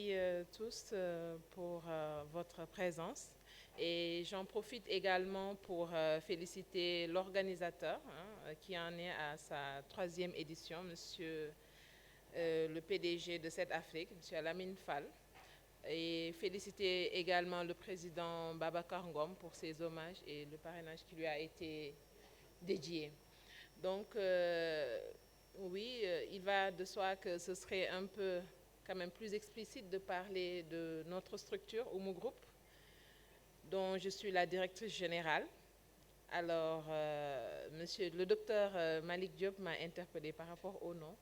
merci tous pour votre présence. Et j'en profite également pour féliciter l'organisateur qui en est à sa 3e édition, Monsieur le PDG de cette Afrique, Monsieur Alamine Fall. Et féliciter également le président Babacar Ngom pour ses hommages et le parrainage qui lui a été dédié. Donc, oui, il va de soi que ce serait un peu quand même plus explicite de parler de notre structure, Oumou Group, dont je suis la directrice générale. Alors, monsieur le docteur Malik Diop m'a interpellée par rapport au nom.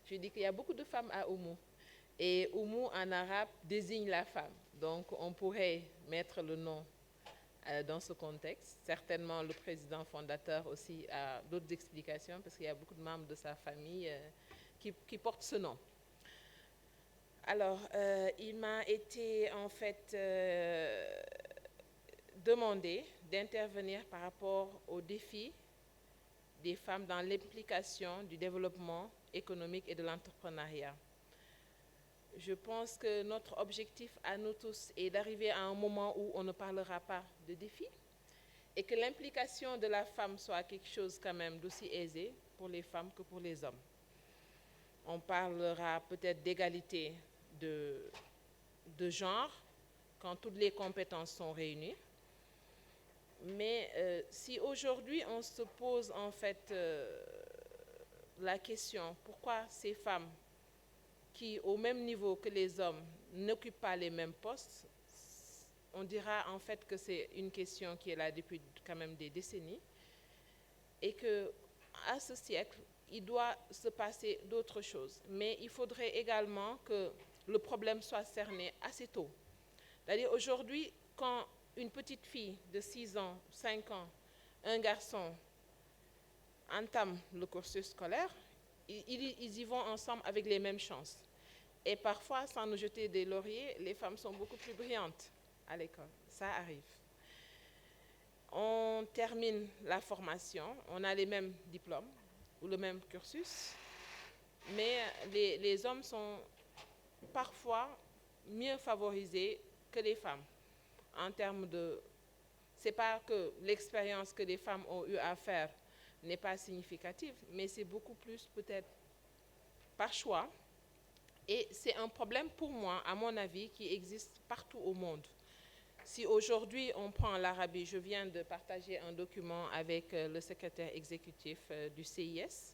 Je lui ai dit qu'il y a beaucoup de femmes à Oumou. Et Oumou en arabe désigne la femme. Donc, on pourrait mettre le nom dans ce contexte. Certainement, le président fondateur aussi a d'autres explications parce qu'il y a beaucoup de membres de sa famille qui portent ce nom. Alors, il m'a été en fait demandé d'intervenir par rapport aux défis des femmes dans l'implication du développement économique et de l'entrepreneuriat. Je pense que notre objectif à nous tous est d'arriver à un moment où on ne parlera pas de défis et que l'implication de la femme soit quelque chose quand même d'aussi aisé pour les femmes que pour les hommes. On parlera peut-être d'égalité de genre quand toutes les compétences sont réunies. Mais si aujourd'hui on se pose en fait la question pourquoi ces femmes qui, au même niveau que les hommes, n'occupent pas les mêmes postes, on dira en fait que c'est une question qui est là depuis quand même des décennies et qu'à ce siècle, il doit se passer d'autres choses. Mais il faudrait également que le problème soit cerné assez tôt. C'est-à-dire aujourd'hui, quand une petite fille de 6 ans, 5 ans, un garçon entament le cursus scolaire, ils y vont ensemble avec les mêmes chances. Et parfois, sans nous jeter des lauriers, les femmes sont beaucoup plus brillantes à l'école. Ça arrive. On termine la formation, on a les mêmes diplômes ou le même cursus, mais les hommes sont parfois mieux favorisés que les femmes en termes de... C'est pas que l'expérience que les femmes ont eu à faire n'est pas significative, mais c'est beaucoup plus peut-être par choix. Et c'est un problème pour moi, à mon avis, qui existe partout au monde. Si aujourd'hui on prend l'Arabie, je viens de partager un document avec le secrétaire exécutif du CIS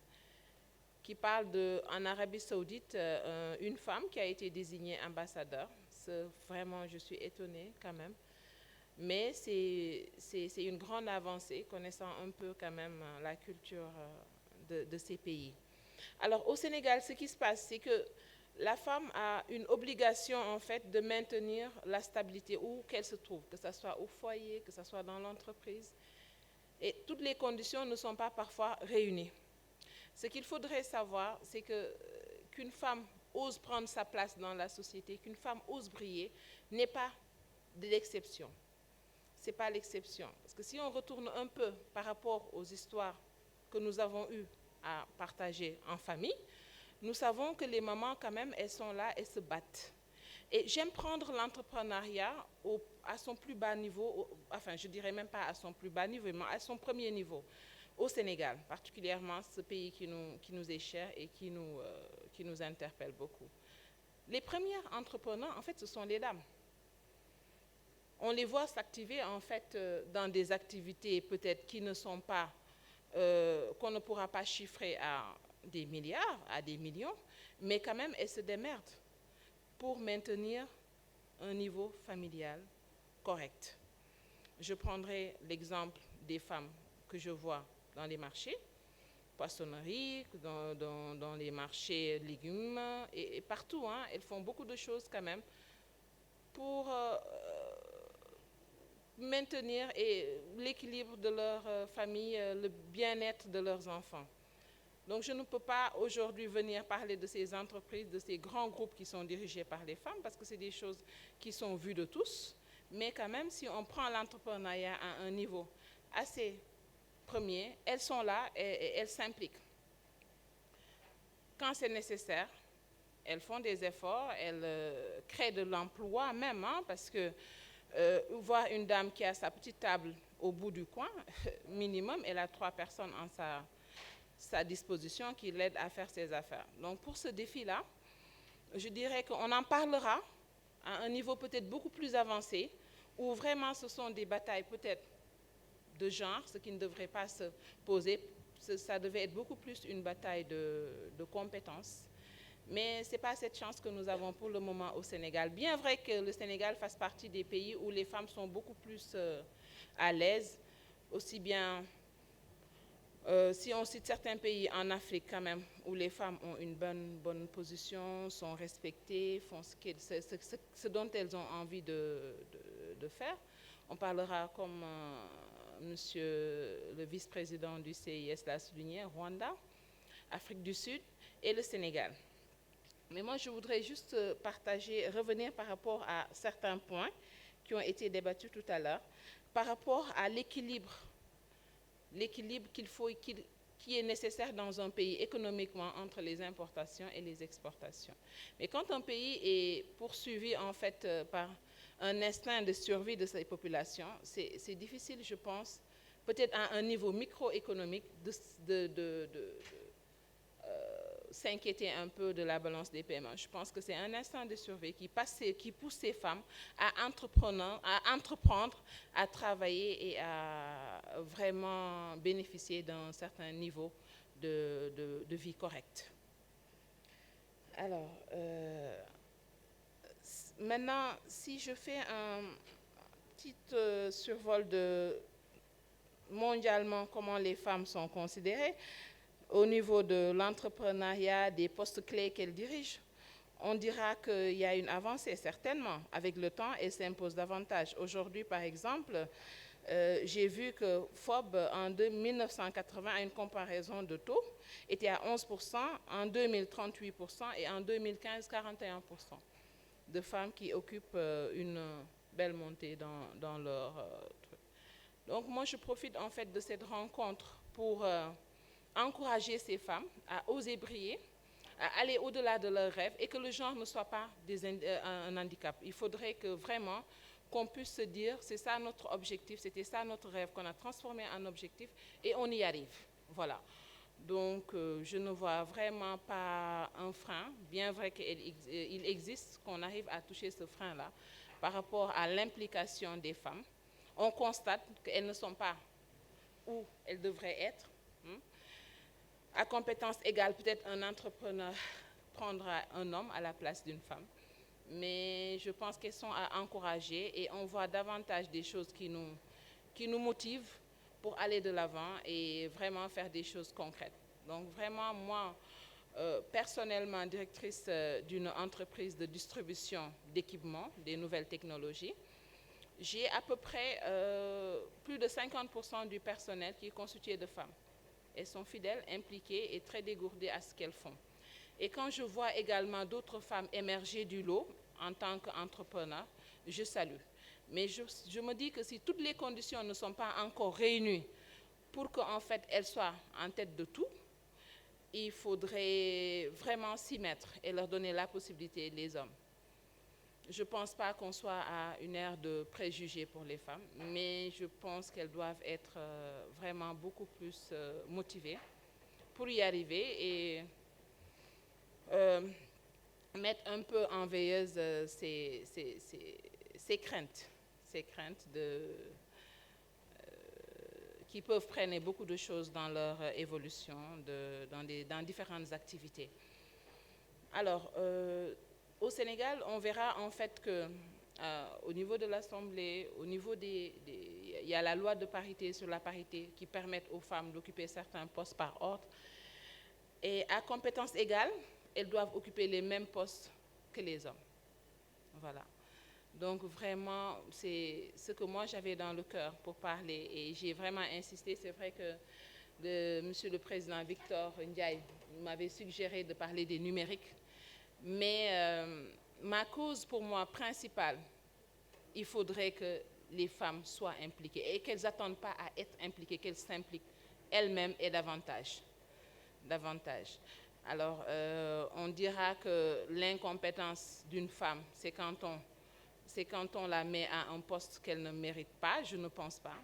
qui parle en Arabie Saoudite, une femme qui a été désignée ambassadeur. Vraiment, je suis étonnée quand même. Mais c'est une grande avancée, connaissant un peu quand même la culture de ces pays. Alors au Sénégal, ce qui se passe, c'est que la femme a une obligation en fait de maintenir la stabilité où qu'elle se trouve, que ce soit au foyer, que ce soit dans l'entreprise. Et toutes les conditions ne sont pas parfois réunies. Ce qu'il faudrait savoir, c'est qu'une femme ose prendre sa place dans la société, qu'une femme ose briller, n'est pas de l'exception. Ce n'est pas l'exception. Parce que si on retourne un peu par rapport aux histoires que nous avons eues à partager en famille, nous savons que les mamans, quand même, elles sont là, elles se battent. Et j'aime prendre l'entrepreneuriat à son plus bas niveau, enfin, je ne dirais même pas à son plus bas niveau, mais à son premier niveau, au Sénégal, particulièrement ce pays qui nous est cher et qui nous interpelle beaucoup. Les premières entrepreneurs, en fait, ce sont les dames. On les voit s'activer, en fait, dans des activités peut-être qui ne sont pas, qu'on ne pourra pas chiffrer à des milliards, à des millions, mais quand même, elles se démerdent pour maintenir un niveau familial correct. Je prendrai l'exemple des femmes que je vois dans les marchés, poissonnerie, dans les marchés légumes, et partout, hein, elles font beaucoup de choses quand même pour maintenir l'équilibre de leur famille, le bien-être de leurs enfants. Donc je ne peux pas aujourd'hui venir parler de ces entreprises, de ces grands groupes qui sont dirigés par les femmes, parce que c'est des choses qui sont vues de tous. Mais quand même, si on prend l'entrepreneuriat à un niveau assez premier, elles sont là et elles s'impliquent. Quand c'est nécessaire, elles font des efforts, elles créent crée de l'emploi même, hein, parce que voir une dame qui a sa petite table au bout du coin, minimum, elle a 3 personnes en sa disposition qui l'aident à faire ses affaires. Donc pour ce défi-là, je dirais qu'on en parlera à un niveau peut-être beaucoup plus avancé, où vraiment ce sont des batailles peut-être de genre, ce qui ne devrait pas se poser. Ça devait être beaucoup plus une bataille de compétences. Mais ce n'est pas cette chance que nous avons pour le moment au Sénégal. Bien vrai que le Sénégal fasse partie des pays où les femmes sont beaucoup plus à l'aise, aussi bien, si on cite certains pays en Afrique quand même, où les femmes ont une bonne position, sont respectées, font ce dont elles ont envie de faire. On parlera comme monsieur le vice-président du CIS l'a souligné, Rwanda, Afrique du Sud et le Sénégal. Mais moi, je voudrais juste revenir par rapport à certains points qui ont été débattus tout à l'heure, par rapport à l'équilibre qui est nécessaire dans un pays économiquement entre les importations et les exportations. Mais quand un pays est poursuivi en fait par un instinct de survie de ses populations, c'est difficile, je pense, peut-être à un niveau microéconomique, s'inquiéter un peu de la balance des paiements. Je pense que c'est un instinct de survie qui pousse ces femmes à entreprendre, à travailler et à vraiment bénéficier d'un certain niveau de vie correcte. Alors, maintenant, si je fais un petit survol de mondialement comment les femmes sont considérées, au niveau de l'entrepreneuriat, des postes clés qu'elles dirigent, on dira qu'il y a une avancée, certainement. Avec le temps, elles s'imposent davantage. Aujourd'hui, par exemple, j'ai vu que Forbes, en 1980, a une comparaison de taux, était à 11%, en 2030, 8% et en 2015, 41% de femmes qui occupent une belle montée dans leur truc. Donc moi, je profite en fait de cette rencontre pour encourager ces femmes à oser briller, à aller au-delà de leurs rêves et que le genre ne soit pas un handicap. Il faudrait que vraiment qu'on puisse se dire, c'est ça notre objectif, c'était ça notre rêve qu'on a transformé en objectif et on y arrive. Voilà. Donc je ne vois vraiment pas un frein, bien vrai qu'il existe, qu'on arrive à toucher ce frein-là par rapport à l'implication des femmes. On constate qu'elles ne sont pas où elles devraient être. À compétence égale, peut-être un entrepreneur prendra un homme à la place d'une femme. Mais je pense qu'elles sont à encourager et on voit davantage des choses qui nous motivent pour aller de l'avant et vraiment faire des choses concrètes. Donc vraiment, moi, personnellement, directrice d'une entreprise de distribution d'équipements, des nouvelles technologies, j'ai à peu près plus de 50% du personnel qui est constitué de femmes. Elles sont fidèles, impliquées et très dégourdées à ce qu'elles font. Et quand je vois également d'autres femmes émerger du lot en tant qu'entrepreneurs, je salue. Mais je me dis que si toutes les conditions ne sont pas encore réunies pour qu'en fait elles soient en tête de tout, il faudrait vraiment s'y mettre et leur donner la possibilité, les hommes. Je ne pense pas qu'on soit à une ère de préjugés pour les femmes, mais je pense qu'elles doivent être vraiment beaucoup plus motivées pour y arriver et mettre un peu en veilleuse ces craintes qui peuvent freiner beaucoup de choses dans leur évolution, dans différentes activités. Alors, au Sénégal, on verra en fait que au niveau de l'Assemblée, il y a la loi de parité sur la parité qui permet aux femmes d'occuper certains postes par ordre. Et à compétences égales, elles doivent occuper les mêmes postes que les hommes. Voilà. Donc vraiment, c'est ce que moi j'avais dans le cœur pour parler et j'ai vraiment insisté. C'est vrai que Monsieur le Président Victor Ndiaye m'avait suggéré de parler des numériques. Mais ma cause pour moi principale, il faudrait que les femmes soient impliquées et qu'elles n'attendent pas à être impliquées, qu'elles s'impliquent elles-mêmes et davantage. Alors, on dira que l'incompétence d'une femme, c'est quand on la met à un poste qu'elle ne mérite pas. Je ne pense pas.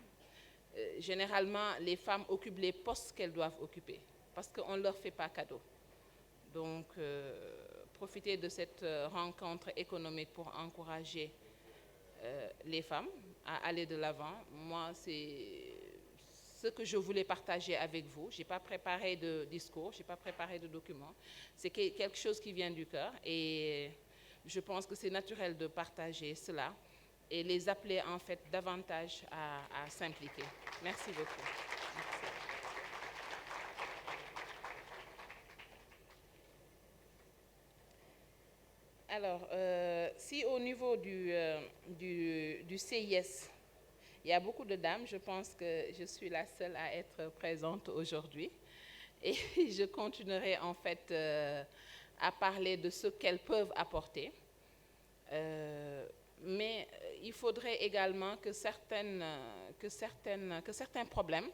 Généralement, les femmes occupent les postes qu'elles doivent occuper parce qu'on ne leur fait pas cadeau. Donc, profiter de cette rencontre économique pour encourager les femmes à aller de l'avant. Moi, c'est ce que je voulais partager avec vous. Je n'ai pas préparé de discours, je n'ai pas préparé de document. C'est quelque chose qui vient du cœur et je pense que c'est naturel de partager cela et les appeler en fait davantage à s'impliquer. Merci beaucoup. Merci. Alors, si au niveau du CIS, il y a beaucoup de dames, je pense que je suis la seule à être présente aujourd'hui. Et je continuerai en fait à parler de ce qu'elles peuvent apporter. Mais il faudrait également que certains problèmes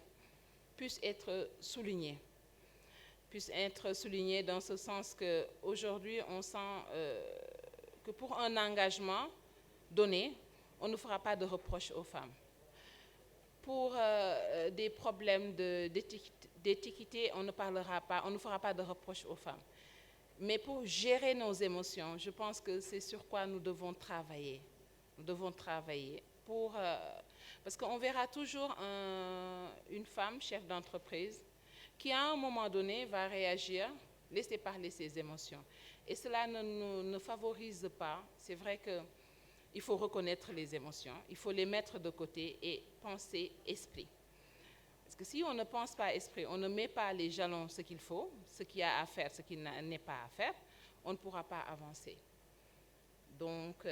puissent être soulignés. Dans ce sens qu'aujourd'hui, on sent que pour un engagement donné, on ne fera pas de reproches aux femmes. Pour des problèmes d'équité, on ne fera pas de reproches aux femmes. Mais pour gérer nos émotions, je pense que c'est sur quoi nous devons travailler. Nous devons travailler parce qu'on verra toujours une femme, chef d'entreprise, qui à un moment donné va réagir, laisser parler ses émotions. Et cela ne favorise pas. C'est vrai qu'il faut reconnaître les émotions, il faut les mettre de côté et penser esprit. Parce que si on ne pense pas esprit, on ne met pas les jalons, ce qu'il faut, ce qu'il y a à faire, ce qu'il n'est pas à faire, on ne pourra pas avancer. Donc,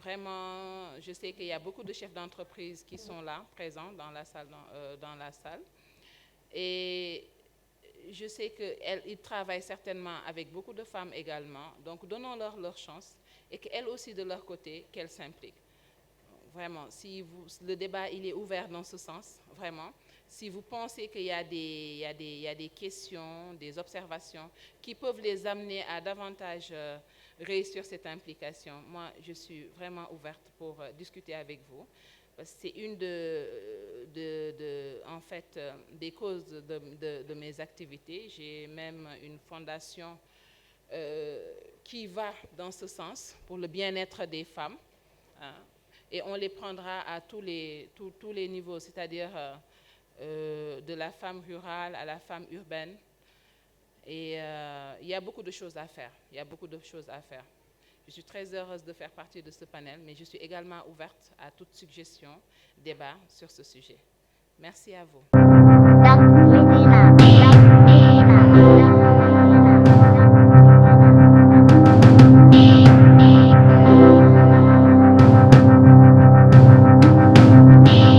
vraiment, je sais qu'il y a beaucoup de chefs d'entreprise qui sont là, présents dans la salle. Et je sais qu'ils travaillent certainement avec beaucoup de femmes également. Donc, donnons-leur leur chance et qu'elles aussi, de leur côté, qu'elles s'impliquent. Vraiment, le débat il est ouvert dans ce sens, vraiment. Si vous pensez qu'il y a des questions, des observations qui peuvent les amener à davantage réussir cette implication, moi, je suis vraiment ouverte pour discuter avec vous. Parce que c'est une des causes de mes activités. J'ai même une fondation qui va dans ce sens pour le bien-être des femmes. Hein. Et on les prendra à tous les niveaux, c'est-à-dire de la femme rurale à la femme urbaine. Et il y a beaucoup de choses à faire. Je suis très heureuse de faire partie de ce panel, mais je suis également ouverte à toute suggestion, débat sur ce sujet. Merci à vous.